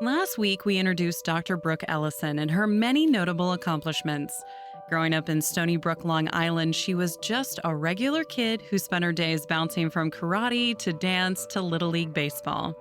Last week, we introduced Dr. Brooke Ellison and her many notable accomplishments. Growing up in Stony Brook, Long Island, she was just a regular kid who spent her days bouncing from karate to dance to Little League Baseball.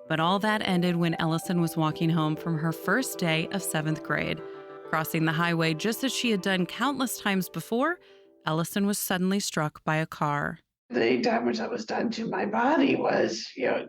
But all that ended when Ellison was walking home from her first day of seventh grade. Crossing the highway just as she had done countless times before, Ellison was suddenly struck by a car. The damage that was done to my body was,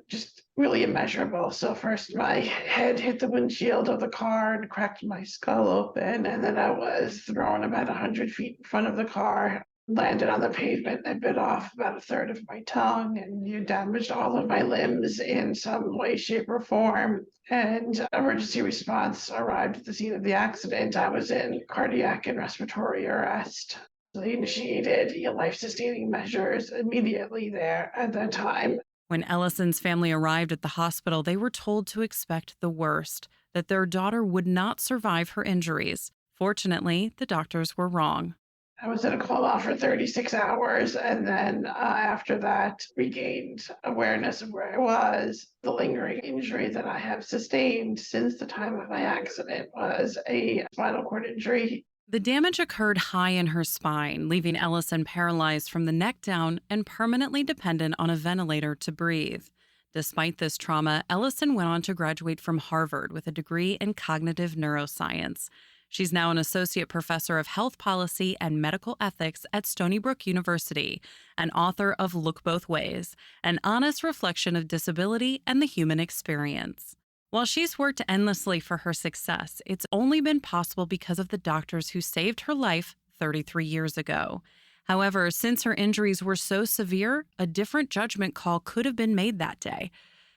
just really immeasurable. So first my head hit the windshield of the car and cracked my skull open, and then I was thrown about 100 feet in front of the car, landed on the pavement, and bit off about a third of my tongue, and you damaged all of my limbs in some way, shape, or form. And emergency response arrived at the scene of the accident. I was in cardiac and respiratory arrest. They initiated life-sustaining measures immediately there at that time. When Ellison's family arrived at the hospital, they were told to expect the worst, that their daughter would not survive her injuries. Fortunately, the doctors were wrong. I was in a coma for 36 hours, and then after that, regained awareness of where I was. The lingering injury that I have sustained since the time of my accident was a spinal cord injury. The damage occurred high in her spine, leaving Ellison paralyzed from the neck down and permanently dependent on a ventilator to breathe. Despite this trauma, Ellison went on to graduate from Harvard with a degree in cognitive neuroscience. She's now an associate professor of health policy and medical ethics at Stony Brook University, and author of Look Both Ways, an honest reflection of disability and the human experience. While she's worked endlessly for her success, it's only been possible because of the doctors who saved her life 33 years ago. However, since her injuries were so severe, a different judgment call could have been made that day.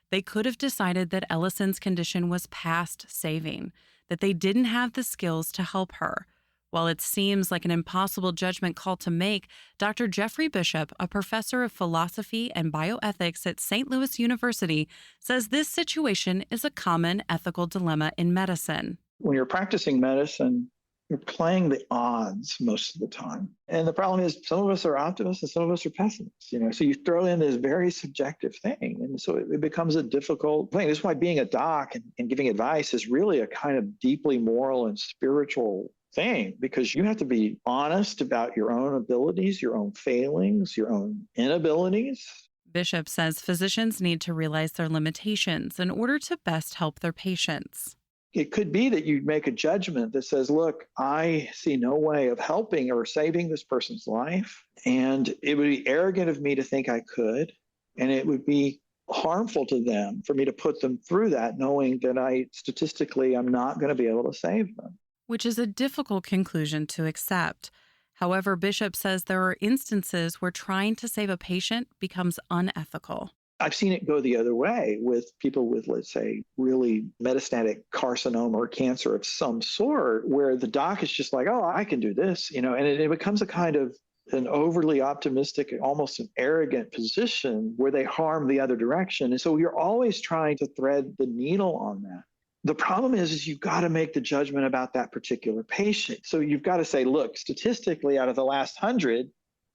They could have decided that Ellison's condition was past saving, that they didn't have the skills to help her. While it seems like an impossible judgment call to make, Dr. Jeffrey Bishop, a professor of philosophy and bioethics at St. Louis University, says this situation is a common ethical dilemma in medicine. When you're practicing medicine, you're playing the odds most of the time. And the problem is some of us are optimists and some of us are pessimists, So you throw in this very subjective thing. And so it becomes a difficult thing. This is why being a doc and giving advice is really a kind of deeply moral and spiritual thing, because you have to be honest about your own abilities, your own failings, your own inabilities. Bishop says physicians need to realize their limitations in order to best help their patients. It could be that you make a judgment that says, look, I see no way of helping or saving this person's life, and it would be arrogant of me to think I could, and it would be harmful to them for me to put them through that, knowing that statistically, I'm not going to be able to save them. Which is a difficult conclusion to accept. However, Bishop says there are instances where trying to save a patient becomes unethical. I've seen it go the other way with people with, let's say, really metastatic carcinoma or cancer of some sort, where the doc is just like, oh, I can do this, and it becomes a kind of an overly optimistic, almost an arrogant position where they harm the other direction. And so you're always trying to thread the needle on that. The problem is you've got to make the judgment about that particular patient. So you've got to say, look, statistically, out of the last 100,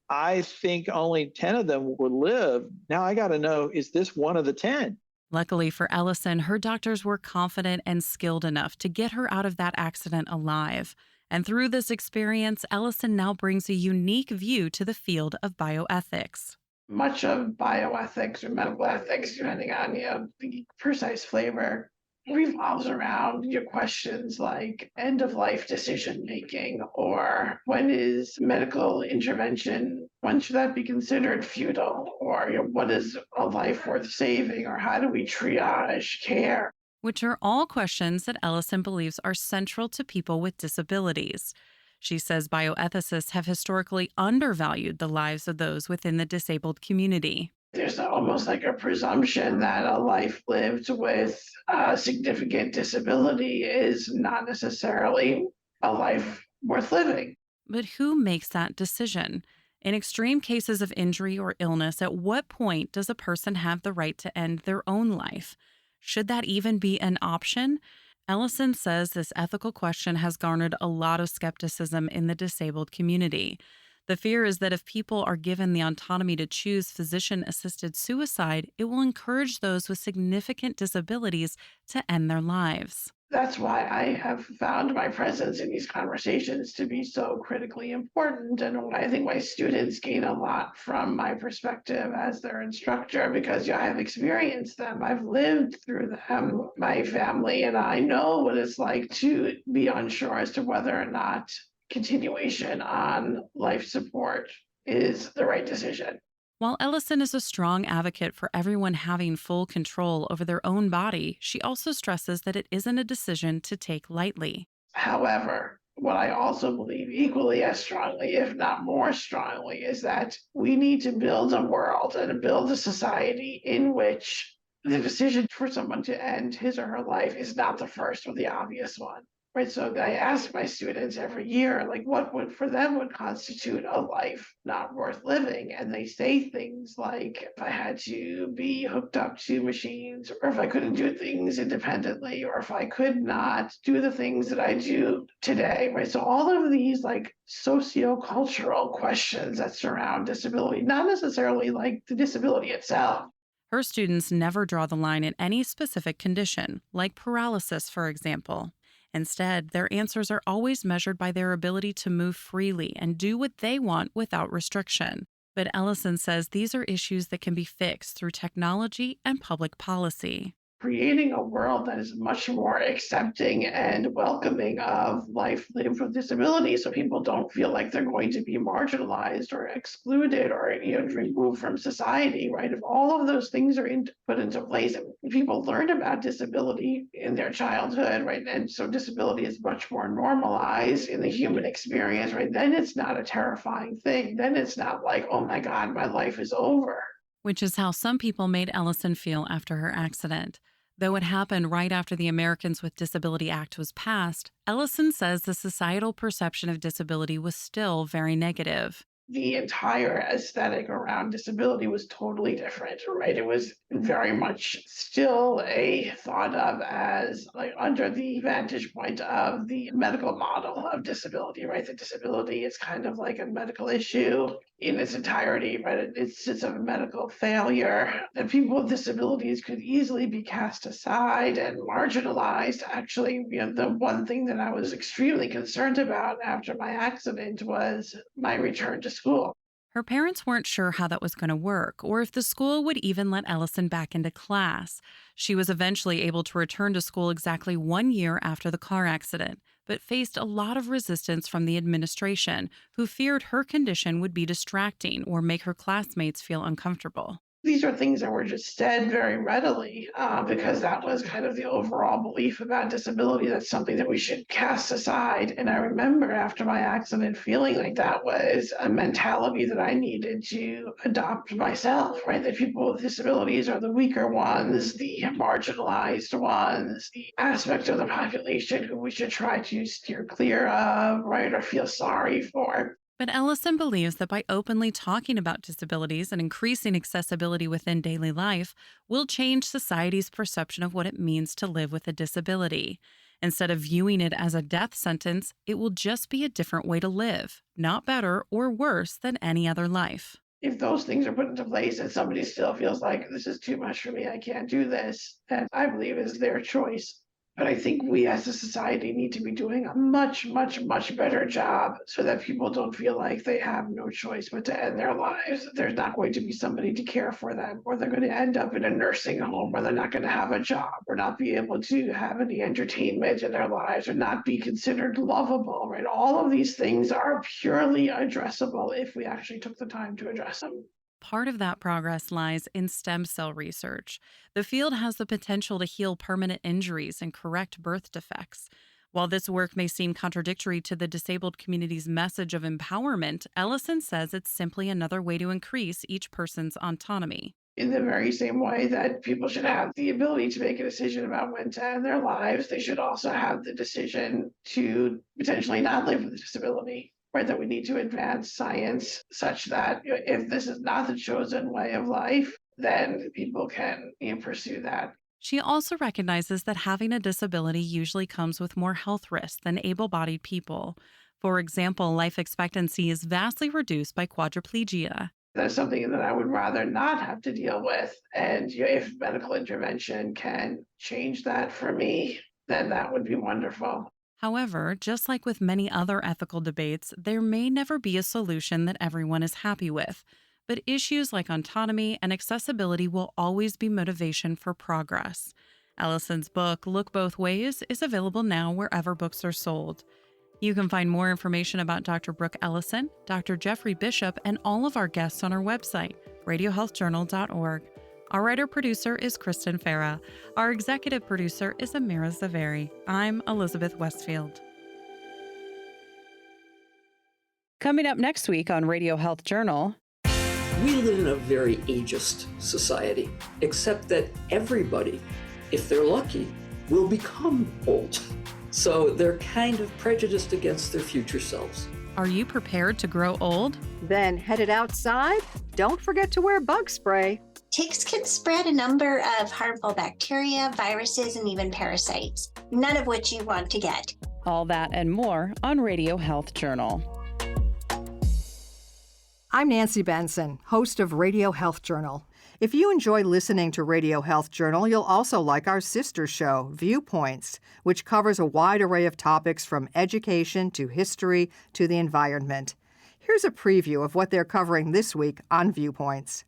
I think only 10 of them will live. Now I got to know, is this one of the 10? Luckily for Ellison, her doctors were confident and skilled enough to get her out of that accident alive. And through this experience, Ellison now brings a unique view to the field of bioethics. Much of bioethics or medical ethics, depending on the precise flavor, revolves around your questions like end-of-life decision-making, or when is medical intervention, when should that be considered futile, or what is a life worth saving, or how do we triage care? Which are all questions that Ellison believes are central to people with disabilities. She says bioethicists have historically undervalued the lives of those within the disabled community. There's almost like a presumption that a life lived with a significant disability is not necessarily a life worth living. But who makes that decision? In extreme cases of injury or illness, at what point does a person have the right to end their own life? Should that even be an option? Ellison says this ethical question has garnered a lot of skepticism in the disabled community. The fear is that if people are given the autonomy to choose physician assisted suicide, it will encourage those with significant disabilities to end their lives. That's why I have found my presence in these conversations to be so critically important. And I think my students gain a lot from my perspective as their instructor because I have experienced them. I've lived through them, my family, and I know what it's like to be unsure as to whether or not continuation on life support is the right decision. While Ellison is a strong advocate for everyone having full control over their own body, she also stresses that it isn't a decision to take lightly. However, what I also believe equally as strongly, if not more strongly, is that we need to build a world and build a society in which the decision for someone to end his or her life is not the first or the obvious one. Right. So I ask my students every year, like, what would for them would constitute a life not worth living? And they say things like, if I had to be hooked up to machines, or if I couldn't do things independently, or if I could not do the things that I do today. Right. So all of these like socio-cultural questions that surround disability, not necessarily like the disability itself. Her students never draw the line at any specific condition, like paralysis, for example. Instead, their answers are always measured by their ability to move freely and do what they want without restriction. But Ellison says these are issues that can be fixed through technology and public policy. Creating a world that is much more accepting and welcoming of life lived with disabilities so people don't feel like they're going to be marginalized or excluded or removed from society, right? If all of those things are put into place and people learn about disability in their childhood, right? And so disability is much more normalized in the human experience, right? Then it's not a terrifying thing. Then it's not like, oh my God, my life is over. Which is how some people made Ellison feel after her accident. Though it happened right after the Americans with Disability Act was passed, Ellison says the societal perception of disability was still very negative. The entire aesthetic around disability was totally different, right? It was very much still a thought of as like under the vantage point of the medical model of disability, right? The disability is kind of like a medical issue in its entirety, right? It's just a medical failure, and people with disabilities could easily be cast aside and marginalized. Actually, the one thing that I was extremely concerned about after my accident was my return to school. Her parents weren't sure how that was going to work, or if the school would even let Ellison back into class. She was eventually able to return to school exactly 1 year after the car accident, but faced a lot of resistance from the administration, who feared her condition would be distracting or make her classmates feel uncomfortable. These are things that were just said very readily because that was kind of the overall belief about disability. That's something that we should cast aside. And I remember after my accident feeling like that was a mentality that I needed to adopt myself, right? That people with disabilities are the weaker ones, the marginalized ones, the aspect of the population who we should try to steer clear of, right? Or feel sorry for. But Ellison believes that by openly talking about disabilities and increasing accessibility within daily life will change society's perception of what it means to live with a disability. Instead of viewing it as a death sentence, it will just be a different way to live, not better or worse than any other life. If those things are put into place and somebody still feels like this is too much for me, I can't do this, then I believe is their choice. But I think we as a society need to be doing a much, much, much better job so that people don't feel like they have no choice but to end their lives. There's not going to be somebody to care for them, or they're going to end up in a nursing home, or they're not going to have a job, or not be able to have any entertainment in their lives, or not be considered lovable, right? All of these things are purely addressable if we actually took the time to address them. Part of that progress lies in stem cell research. The field has the potential to heal permanent injuries and correct birth defects. While this work may seem contradictory to the disabled community's message of empowerment, Ellison says it's simply another way to increase each person's autonomy. In the very same way that people should have the ability to make a decision about when to end their lives, they should also have the decision to potentially not live with a disability. Right, that we need to advance science such that if this is not the chosen way of life, then people can pursue that. She also recognizes that having a disability usually comes with more health risks than able bodied people. For example, life expectancy is vastly reduced by quadriplegia. That's something that I would rather not have to deal with. And if medical intervention can change that for me, then that would be wonderful. However, just like with many other ethical debates, there may never be a solution that everyone is happy with. But issues like autonomy and accessibility will always be motivation for progress. Ellison's book, Look Both Ways, is available now wherever books are sold. You can find more information about Dr. Brooke Ellison, Dr. Jeffrey Bishop, and all of our guests on our website, radiohealthjournal.org. Our writer-producer is Kristen Farah. Our executive producer is Amira Zaveri. I'm Elizabeth Westfield. Coming up next week on Radio Health Journal. We live in a very ageist society, except that everybody, if they're lucky, will become old. So they're kind of prejudiced against their future selves. Are you prepared to grow old? Then headed outside? Don't forget to wear bug spray. Ticks can spread a number of harmful bacteria, viruses, and even parasites, none of which you want to get. All that and more on Radio Health Journal. I'm Nancy Benson, host of Radio Health Journal. If you enjoy listening to Radio Health Journal, you'll also like our sister show, Viewpoints, which covers a wide array of topics from education to history to the environment. Here's a preview of what they're covering this week on Viewpoints.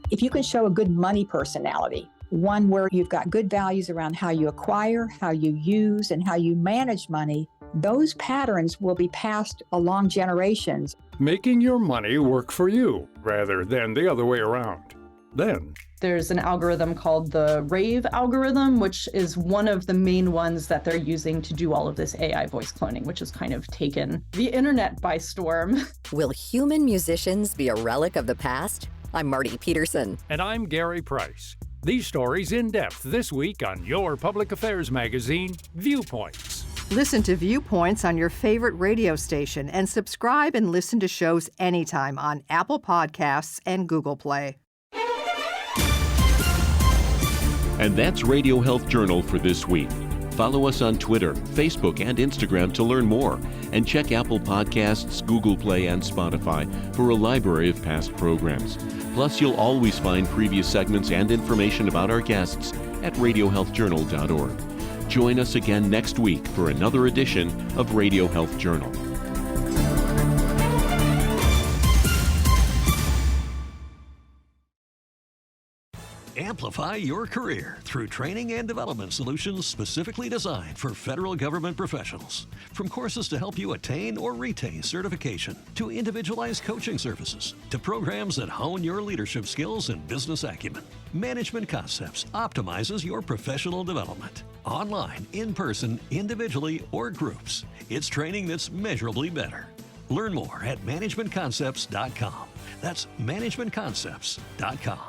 If you can show a good money personality, one where you've got good values around how you acquire, how you use, and how you manage money, those patterns will be passed along generations. Making your money work for you rather than the other way around. Then there's an algorithm called the RAVE algorithm, which is one of the main ones that they're using to do all of this AI voice cloning, which has kind of taken the internet by storm. Will human musicians be a relic of the past? I'm Marty Peterson. And I'm Gary Price. These stories in depth this week on your public affairs magazine, Viewpoints. Listen to Viewpoints on your favorite radio station and subscribe and listen to shows anytime on Apple Podcasts and Google Play. And that's Radio Health Journal for this week. Follow us on Twitter, Facebook, and Instagram to learn more. And check Apple Podcasts, Google Play, and Spotify for a library of past programs. Plus, you'll always find previous segments and information about our guests at radiohealthjournal.org. Join us again next week for another edition of Radio Health Journal. Amplify your career through training and development solutions specifically designed for federal government professionals. From courses to help you attain or retain certification, to individualized coaching services, to programs that hone your leadership skills and business acumen, Management Concepts optimizes your professional development. Online, in person, individually, or groups, it's training that's measurably better. Learn more at managementconcepts.com. That's managementconcepts.com.